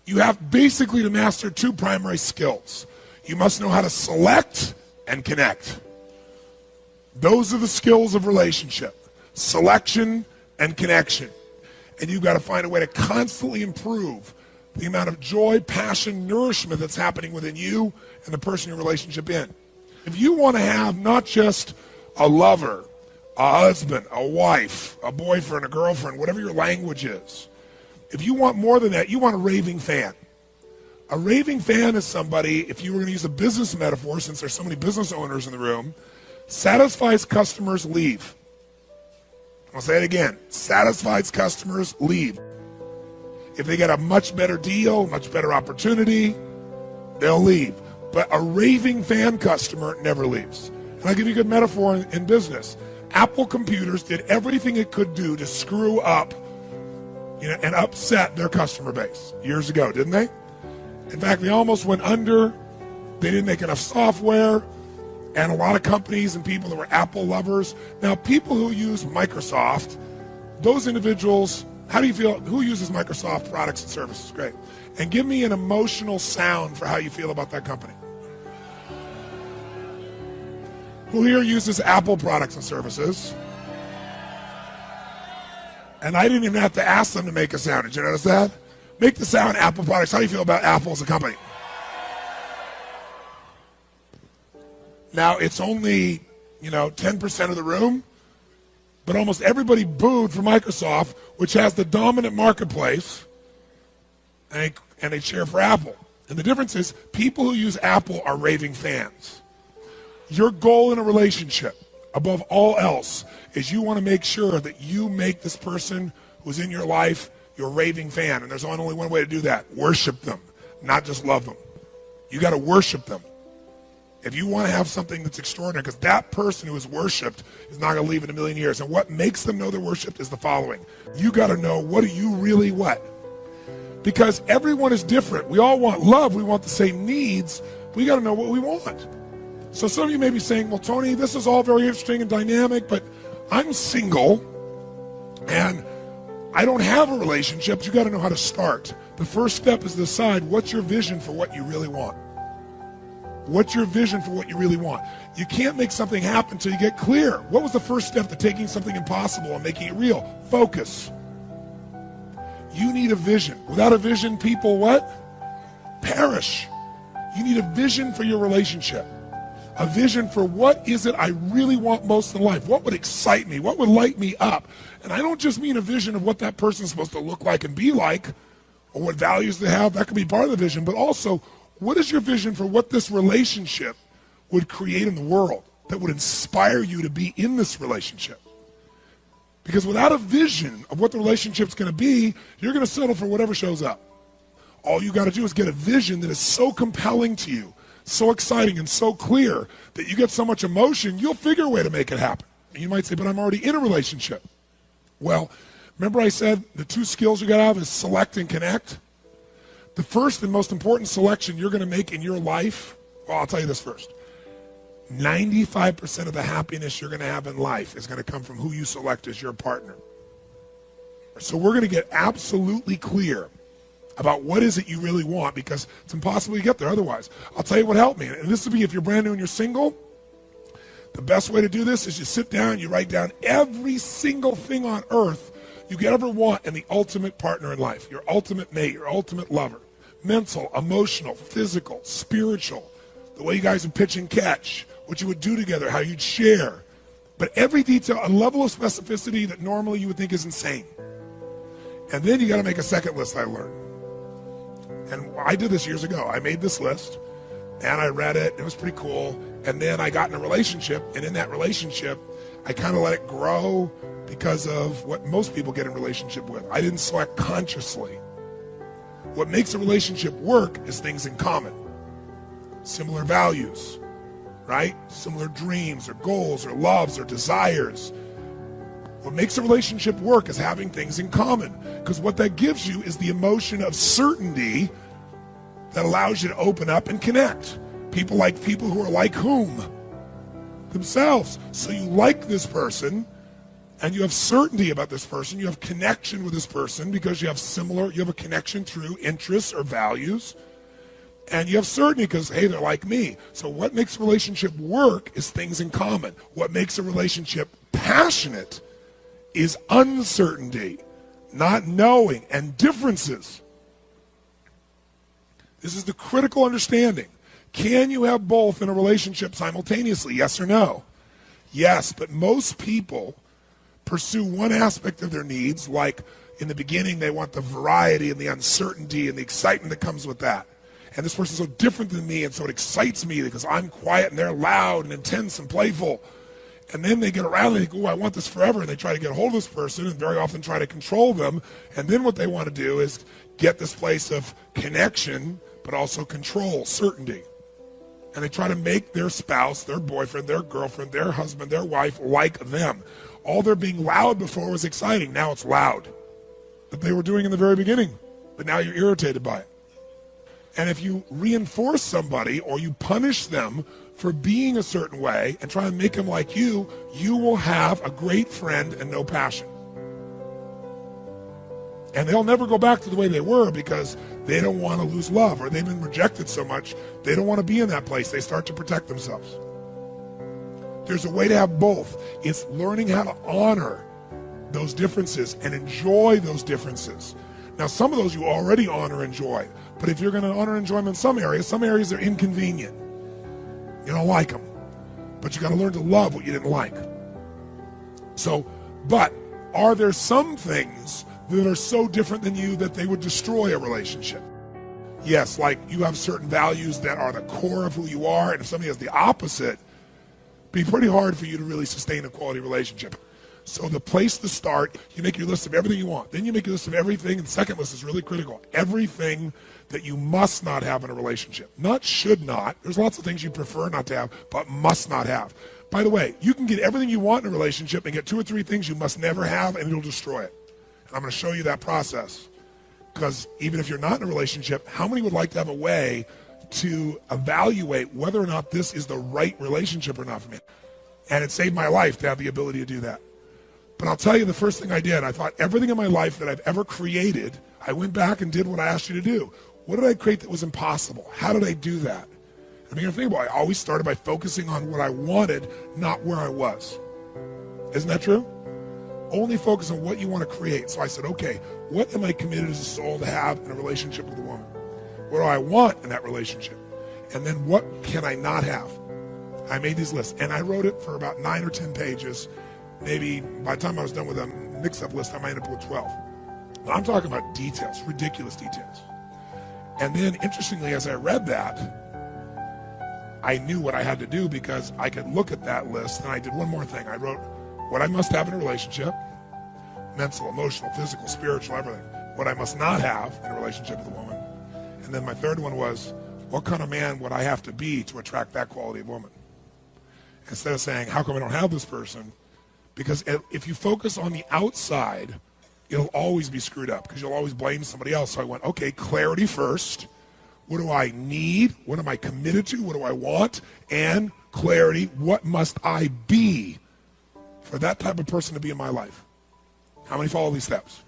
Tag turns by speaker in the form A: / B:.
A: you have basically to master two primary skills. You must know how to select and connect. Those are the skills of relationship: selection and connection. And you've got to find a way to constantly improve the amount of joy, passion, nourishment that's happening within you and the person you're in a relationship in. If you want to have not just a lover, a husband, a wife, a boyfriend, a girlfriend, whatever your language is, if you want more than that, you want a raving fan. A raving fan is somebody, if you were going to use a business metaphor, since there's so many business owners in the room, satisfies customers, leave. I'll say it again. Satisfies customers, leave. If they get a much better deal, much better opportunity, they'll leave. But a raving fan customer never leaves. And I'll give you a good metaphor in business. Apple Computers did everything it could do to screw up, and upset their customer base years ago, didn't they? In fact, they almost went under. They didn't make enough software. And a lot of companies and people that were Apple lovers. Now, people who use Microsoft, those individuals, how do you feel? Who uses Microsoft products and services? Great. And give me an emotional sound for how you feel about that company. Who here uses Apple products and services? And I didn't even have to ask them to make a sound. Did you notice that? Make the sound Apple products. How do you feel about Apple as a company? Now, it's only, 10% of the room, but almost everybody booed for Microsoft, which has the dominant marketplace, and they cheer for Apple. And the difference is people who use Apple are raving fans. Your goal in a relationship, above all else, is you want to make sure that you make this person who's in your life your raving fan. And there's only one way to do that. Worship them, not just love them. You got to worship them. If you want to have something that's extraordinary, because that person who is worshipped is not going to leave in a million years. And what makes them know they're worshipped is the following. You got to know, what do you really what? Because everyone is different. We all want love. We want the same needs. We got to know what we want. So some of you may be saying, well, Tony, this is all very interesting and dynamic, but I'm single and I don't have a relationship. You got to know how to start. The first step is to decide what's your vision for what you really want. What's your vision for what you really want? You can't make something happen until you get clear. What was the first step to taking something impossible and making it real? Focus. You need a vision. Without a vision, people what? Perish. You need a vision for your relationship. A vision for what is it I really want most in life? What would excite me? What would light me up? And I don't just mean a vision of what that person's supposed to look like and be like, or what values they have. That could be part of the vision, but also, what is your vision for what this relationship would create in the world that would inspire you to be in this relationship? Because without a vision of what the relationship's going to be, you're going to settle for whatever shows up. All you got to do is get a vision that is so compelling to you, so exciting and so clear that you get so much emotion, you'll figure a way to make it happen. And you might say, but I'm already in a relationship. Well, remember I said the two skills you got to have is select and connect? The first and most important selection you're going to make in your life, well, I'll tell you this first. 95% of the happiness you're going to have in life is going to come from who you select as your partner. So we're going to get absolutely clear about what is it you really want, because it's impossible to get there otherwise. I'll tell you what helped me. And this would be if you're brand new and you're single. The best way to do this is you sit down, you write down every single thing on earth you could ever want in the ultimate partner in life, your ultimate mate, your ultimate lover. Mental, emotional, physical, spiritual, the way you guys would pitch and catch, what you would do together, how you'd share. But every detail, a level of specificity that normally you would think is insane. And then you got to make a second list, I learned. And I did this years ago. I made this list, and I read it. It was pretty cool. And then I got in a relationship, and in that relationship, I kind of let it grow because of what most people get in a relationship with. I didn't select consciously. What makes a relationship work is things in common. Similar values, right? Similar dreams or goals or loves or desires. What makes a relationship work is having things in common, because what that gives you is the emotion of certainty that allows you to open up and connect. People like people who are like whom? Themselves. So you like this person, And you have certainty about this person. You have connection with this person because you have a connection through interests or values. And you have certainty because, hey, they're like me. So what makes a relationship work is things in common. What makes a relationship passionate is uncertainty, not knowing, and differences. This is the critical understanding. Can you have both in a relationship simultaneously? Yes or no? Yes, but most people pursue one aspect of their needs, like in the beginning they want the variety and the uncertainty and the excitement that comes with that. And this person's so different than me, and so it excites me because I'm quiet and they're loud and intense and playful. And then they get around and they think, oh, I want this forever, and they try to get a hold of this person and very often try to control them. And then what they want to do is get this place of connection, but also control, certainty. And they try to make their spouse, their boyfriend, their girlfriend, their husband, their wife like them. All their being loud before was exciting. Now it's loud. That they were doing in the very beginning. But now you're irritated by it. And if you reinforce somebody or you punish them for being a certain way and try and make them like you, you will have a great friend and no passion. And they'll never go back to the way they were because they don't want to lose love, or they've been rejected so much, they don't want to be in that place. They start to protect themselves. There's a way to have both. It's learning how to honor those differences and enjoy those differences. Now, some of those you already honor and enjoy, but if you're going to honor and enjoy them in some areas are inconvenient. You don't like them, but you got to learn to love what you didn't like. So, but are there some things that are so different than you that they would destroy a relationship? Yes, like you have certain values that are the core of who you are, and if somebody has the opposite, it'd be pretty hard for you to really sustain a quality relationship. So the place to start, you make your list of everything you want. Then you make your list of everything, and the second list is really critical. Everything that you must not have in a relationship. Not should not. There's lots of things you prefer not to have, but must not have. By the way, you can get everything you want in a relationship and get 2 or 3 things you must never have, and it'll destroy it. And I'm going to show you that process. Because even if you're not in a relationship, how many would like to have a way to evaluate whether or not this is the right relationship or not for me? And it saved my life to have the ability to do that. But I'll tell you the first thing I did, I thought everything in my life that I've ever created, I went back and did what I asked you to do. What did I create that was impossible? How did I do that? I mean, think about it. I always started by focusing on what I wanted, not where I was. Isn't that true? Only focus on what you want to create. So I said, okay, what am I committed as a soul to have in a relationship with a woman? What do I want in that relationship? And then what can I not have? I made these lists, and I wrote it for about 9 or 10 pages. Maybe by the time I was done with a mix-up list, I might end up with 12. But I'm talking about details, ridiculous details. And then, interestingly, as I read that, I knew what I had to do because I could look at that list, and I did one more thing. I wrote what I must have in a relationship, mental, emotional, physical, spiritual, everything. What I must not have in a relationship with a woman. And then my third one was, what kind of man would I have to be to attract that quality of woman? Instead of saying, how come I don't have this person? Because if you focus on the outside, it'll always be screwed up because you'll always blame somebody else. So I went, okay, clarity first. What do I need? What am I committed to? What do I want? And clarity, what must I be for that type of person to be in my life? How many follow these steps?